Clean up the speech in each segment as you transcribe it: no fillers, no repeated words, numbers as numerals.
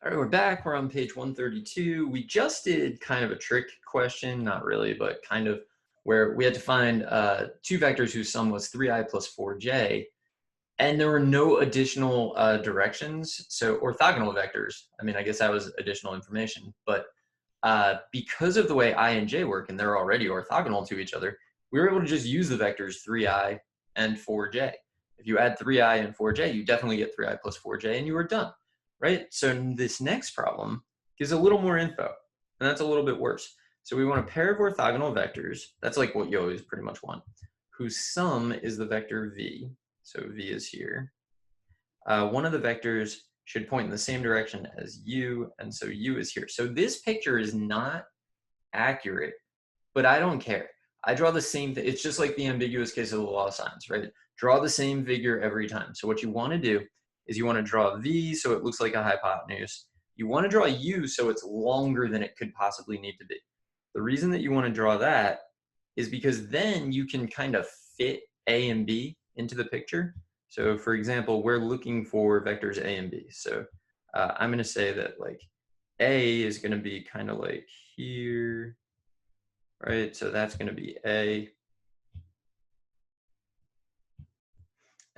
All right, we're back. We're on page 132. We just did kind of a trick question, not really, but kind of, where we had to find two vectors whose sum was 3i plus 4j, and there were no additional directions. So orthogonal vectors, I mean, I guess that was additional information, but because of the way I and j work, and they're already orthogonal to each other, we were able to just use the vectors 3i and 4j. If you add 3i and 4j, you definitely get 3i plus 4j, and you are done. Right? So this next problem gives a little more info, and that's a little bit worse. So we want a pair of orthogonal vectors, that's like what you always pretty much want, whose sum is the vector v, so v is here. One of the vectors should point in the same direction as u, and so u is here. So this picture is not accurate, but I don't care. I draw the same thing. It's just like the ambiguous case of the law of sines, right? Draw the same figure every time. So what you want to do is you want to draw v so it looks like a hypotenuse. You want to draw u so it's longer than it could possibly need to be. The reason that you want to draw that is because then you can kind of fit a and b into the picture. So for example, we're looking for vectors a and b. So I'm going to say that like a is going to be kind of like here, right? So that's going to be a.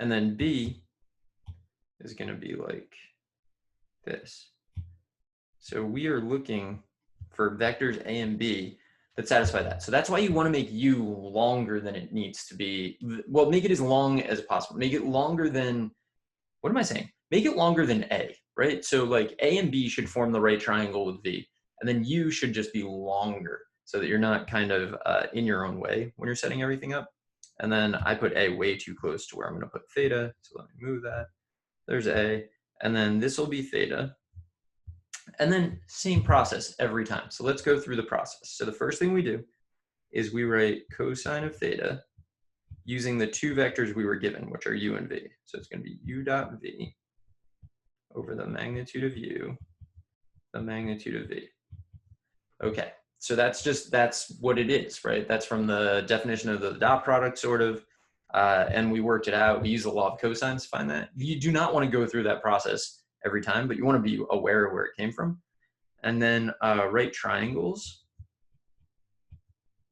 And then b is going to be like this. So we are looking for vectors a and b that satisfy that. So that's why you want to make u longer than it needs to be. Well, make it as long as possible. Make it longer than, what am I saying? Make it longer than a, right? So like a and b should form the right triangle with v, and then u should just be longer so that you're not kind of in your own way when you're setting everything up. And then I put a way too close to where I'm going to put theta. So let me move that. There's a, and then this will be theta. And then same process every time. So let's go through the process. So the first thing we do is we write cosine of theta using the two vectors we were given, which are u and v. So it's going to be u dot v over the magnitude of u, the magnitude of v. Okay, so that's what it is, right? That's from the definition of the dot product, sort of. And we worked it out. We use the law of cosines to find that. You do not want to go through that process every time, but you want to be aware of where it came from. And then right triangles,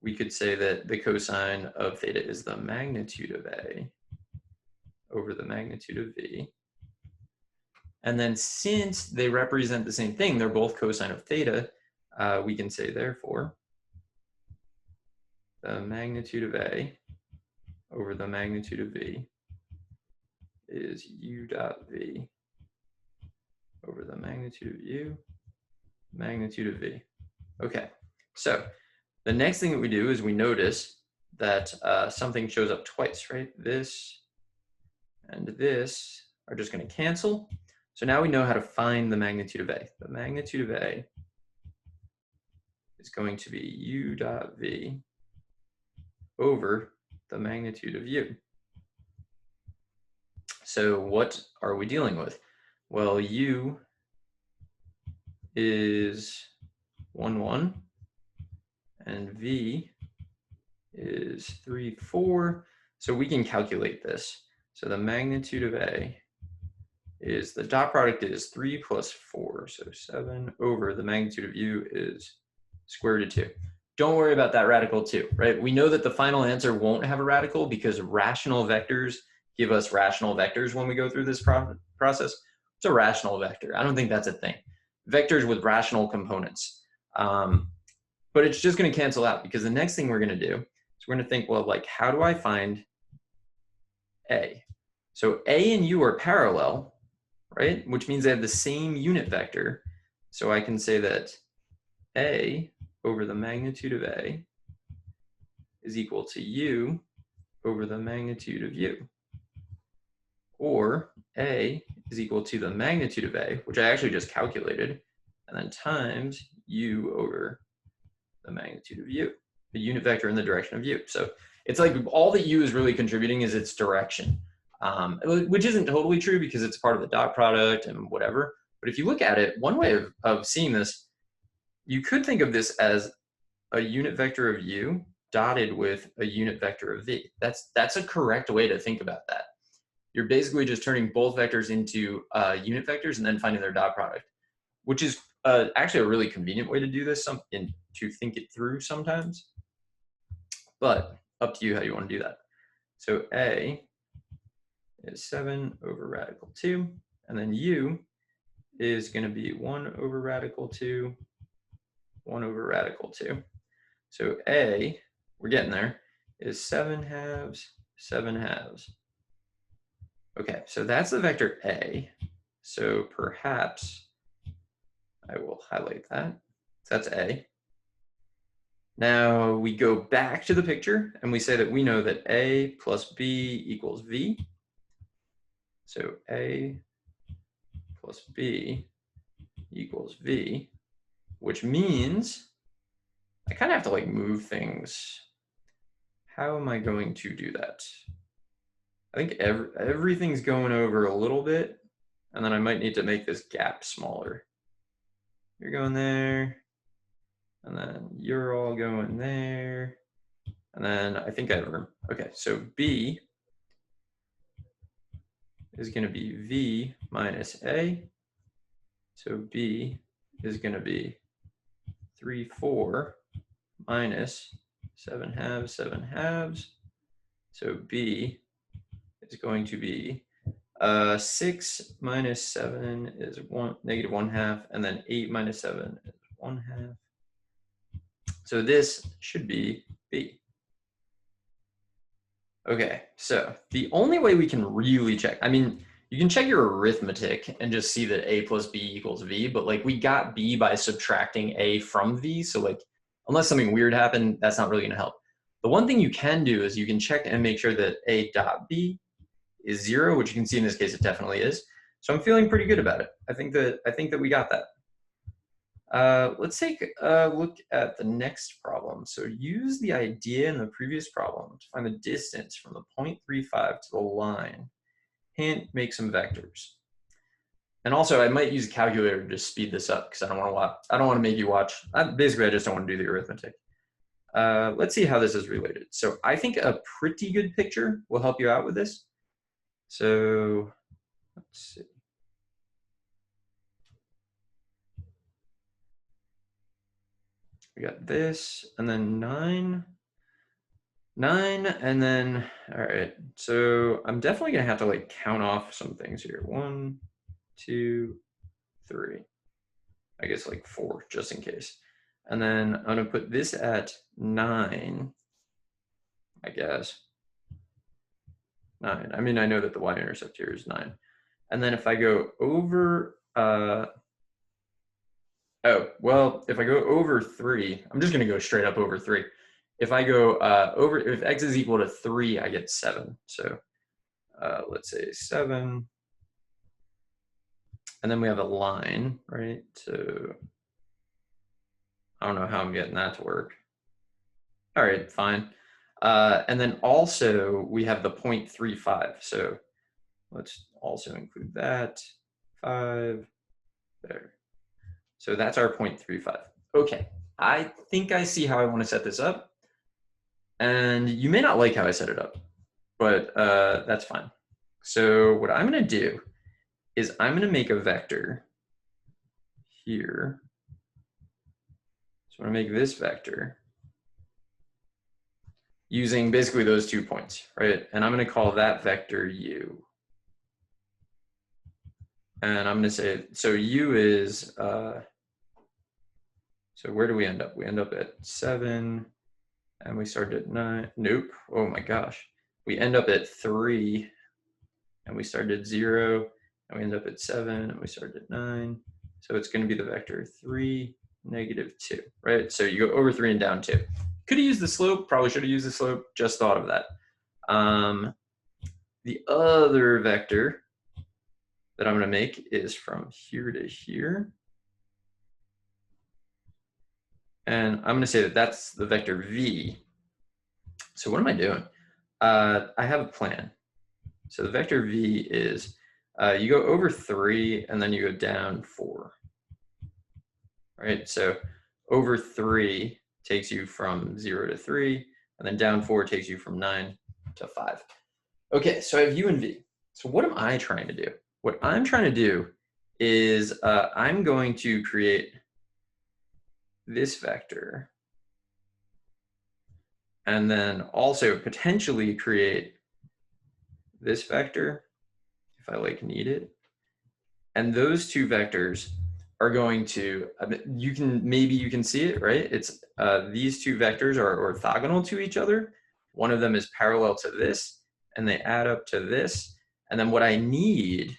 we could say that the cosine of theta is the magnitude of a over the magnitude of v. And then since they represent the same thing, they're both cosine of theta, we can say therefore the magnitude of a over the magnitude of v is u dot v over the magnitude of u, magnitude of v. Okay, so the next thing that we do is we notice that something shows up twice, right? This and this are just going to cancel. So now we know how to find the magnitude of a. The magnitude of a is going to be u dot v over the magnitude of u. So what are we dealing with? Well, u is 1, 1, and v is 3, 4. So we can calculate this. So the magnitude of a is, the dot product is 3 plus 4, so 7 over the magnitude of u is square root of 2. Don't worry about that radical 2, right? We know that the final answer won't have a radical because rational vectors give us rational vectors when we go through this process. It's a rational vector. I don't think that's a thing. Vectors with rational components. But it's just going to cancel out because the next thing we're going to do is we're going to think, well, like, how do I find a? So a and u are parallel, right? Which means they have the same unit vector. So I can say that a over the magnitude of a is equal to u over the magnitude of u. Or a is equal to the magnitude of a, which I actually just calculated, and then times u over the magnitude of u, the unit vector in the direction of u. So it's like all that u is really contributing is its direction, which isn't totally true because it's part of the dot product and whatever. But if you look at it, one way of seeing this, you could think of this as a unit vector of u dotted with a unit vector of v. That's a correct way to think about that. You're basically just turning both vectors into unit vectors and then finding their dot product. which is actually a really convenient way to do this and to think it through sometimes. But up to you how you want to do that. So A is 7 over radical 2, and then U is going to be 1 over radical 2, 1 over radical 2. So A, we're getting there, is 7 halves, 7 halves. Okay, so that's the vector A. So perhaps I will highlight that. So that's A. Now we go back to the picture and we say that we know that A plus B equals V. So A plus B equals V, which means I kind of have to like move things. How am I going to do that? I think everything's going over a little bit, and then I might need to make this gap smaller. You're going there, and then you're all going there, and then I think I have room. Okay, so B is going to be V minus A. So B is going to be 3, 4 minus 7 halves, 7 halves. So B is going to be 6 minus 7 is negative 1/2, and then 8 minus 7 is 1/2. So this should be B. Okay, so the only way we can really check, I mean, you can check your arithmetic and just see that A plus B equals V, but like we got B by subtracting A from V, so like unless something weird happened, that's not really gonna help. The one thing you can do is you can check and make sure that A dot B is 0, which you can see in this case it definitely is. So I'm feeling pretty good about it. I think that we got that. Let's take a look at the next problem. So use the idea in the previous problem to find the distance from the 0.35 to the line. Hint, make some vectors. And also, I might use a calculator to just speed this up because I don't want to make you watch. Basically, I just don't want to do the arithmetic. Let's see how this is related. So I think a pretty good picture will help you out with this. So let's see. We got this, and then 9, and then, all right. So I'm definitely gonna have to like count off some things here. 1, 2, 3. I guess like 4, just in case. And then I'm gonna put this at 9, I guess. 9. I mean, I know that the y-intercept here is 9. And then if I go over, oh, well, if I go over 3, I'm just going to go straight up over 3. If I go if x is equal to 3, I get 7. So let's say 7. And then we have a line, right? So I don't know how I'm getting that to work. All right, fine. And then also we have the 0.35. So let's also include that. 5 there. So that's our 0.35. Okay, I think I see how I want to set this up. And you may not like how I set it up, but that's fine. So what I'm going to do is I'm going to make a vector here. So I'm going to make this vector using basically those 2 points, right? And I'm going to call that vector U. And I'm going to say, so U is, so where do we end up? We end up at 7, and we start at 9. Nope. Oh my gosh. We end up at 3, and we start at 0, and we end up at 7, and we start at 9. So it's going to be the vector 3, -2, right? So you go over 3 and down 2. Could have used the slope, probably should have used the slope, just thought of that. The other vector that I'm going to make is from here to here. And I'm going to say that that's the vector V. So what am I doing? I have a plan. So the vector V is, you go over 3 and then you go down 4. Right? So over 3 takes you from 0 to 3, and then down 4 takes you from 9 to 5. Okay, so I have U and V. So what am I trying to do? What I'm trying to do is I'm going to create this vector and then also potentially create this vector if I like need it. And those two vectors are going to, maybe you can see it, right? It's these two vectors are orthogonal to each other. One of them is parallel to this, and they add up to this. And then what I need,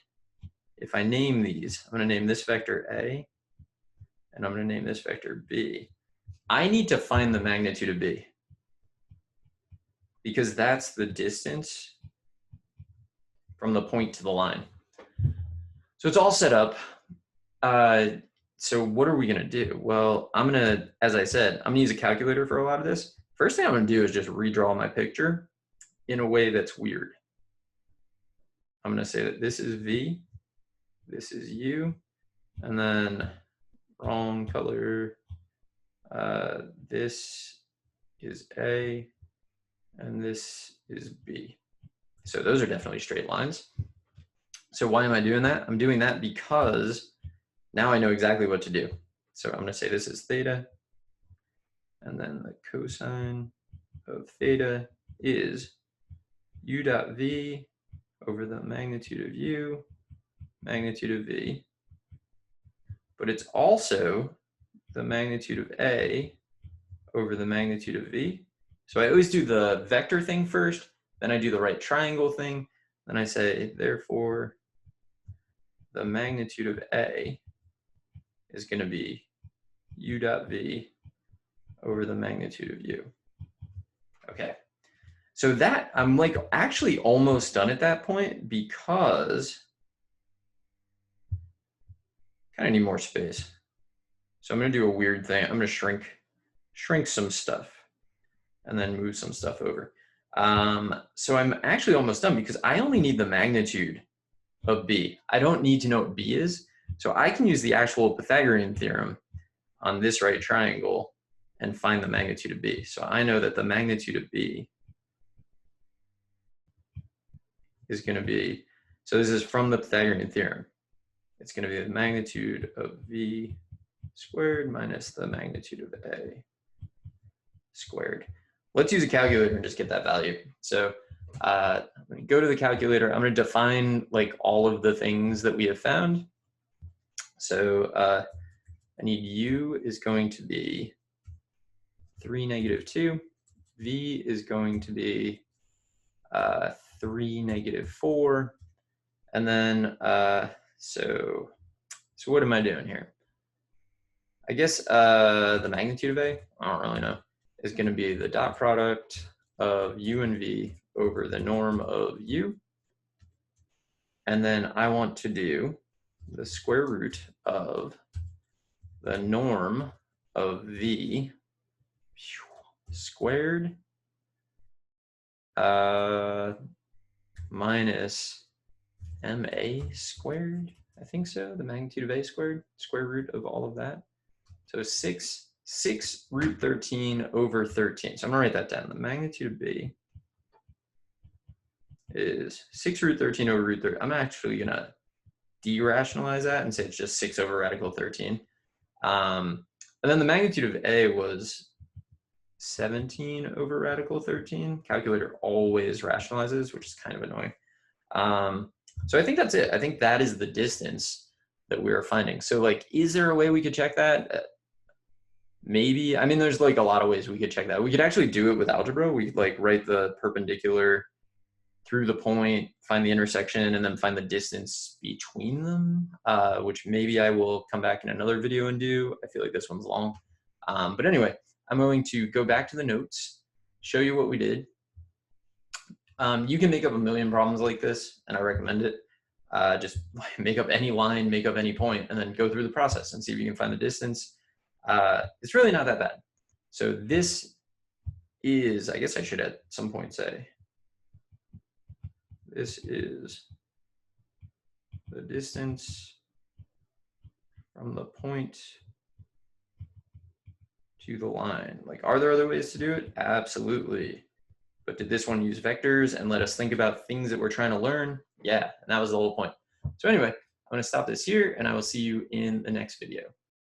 if I name these, I'm going to name this vector A, and I'm going to name this vector B. I need to find the magnitude of B, because that's the distance from the point to the line. So it's all set up. So what are we going to do? Well, I'm going to, as I said, I'm going to use a calculator for a lot of this. First thing I'm going to do is just redraw my picture in a way that's weird. I'm going to say that this is V, this is U, and then wrong color, this is A, and this is B. So those are definitely straight lines. So why am I doing that? I'm doing that because now I know exactly what to do. So I'm going to say this is theta, and then the cosine of theta is u dot v over the magnitude of u, magnitude of v. But it's also the magnitude of a over the magnitude of v. So I always do the vector thing first, then I do the right triangle thing, then I say, therefore, the magnitude of a is going to be u dot v over the magnitude of u. Okay, so that I'm like actually almost done at that point because I kind of need more space. So I'm going to do a weird thing. I'm going to shrink some stuff and then move some stuff over. So I'm actually almost done because I only need the magnitude of b. I don't need to know what b is. So I can use the actual Pythagorean theorem on this right triangle and find the magnitude of b. So I know that the magnitude of b is going to be, so this is from the Pythagorean theorem. It's going to be the magnitude of v squared minus the magnitude of a squared. Let's use a calculator and just get that value. So I'm going to go to the calculator. I'm going to define like all of the things that we have found. So I need u is going to be 3, -2. V is going to be 3, -4. And then, so what am I doing here? I guess the magnitude of A, I don't really know, is going to be the dot product of u and v over the norm of u. And then I want to do the square root of the norm of v squared minus ma squared, I think so, the magnitude of a squared, square root of all of that. So 6 root 13 over 13. So I'm gonna write that down. The magnitude of b is 6 root 13 over root 13. I'm actually gonna de-rationalize that and say it's just 6 over radical 13. And then the magnitude of a was 17 over radical 13. Calculator always rationalizes, which is kind of annoying. So I think that's it. I think that is the distance that we are finding. So like, is there a way we could check that? Maybe. I mean, there's like a lot of ways we could check that. We could actually do it with algebra. We could like write the perpendicular through the point, find the intersection, and then find the distance between them, which maybe I will come back in another video and do. I feel like this one's long. But anyway, I'm going to go back to the notes, show you what we did. You can make up a million problems like this, and I recommend it. Just make up any line, make up any point, and then go through the process and see if you can find the distance. It's really not that bad. So this is, I guess I should at some point say, this is the distance from the point to the line. Like, are there other ways to do it? Absolutely. But did this one use vectors and let us think about things that we're trying to learn? Yeah, and that was the whole point. So anyway, I'm going to stop this here, and I will see you in the next video.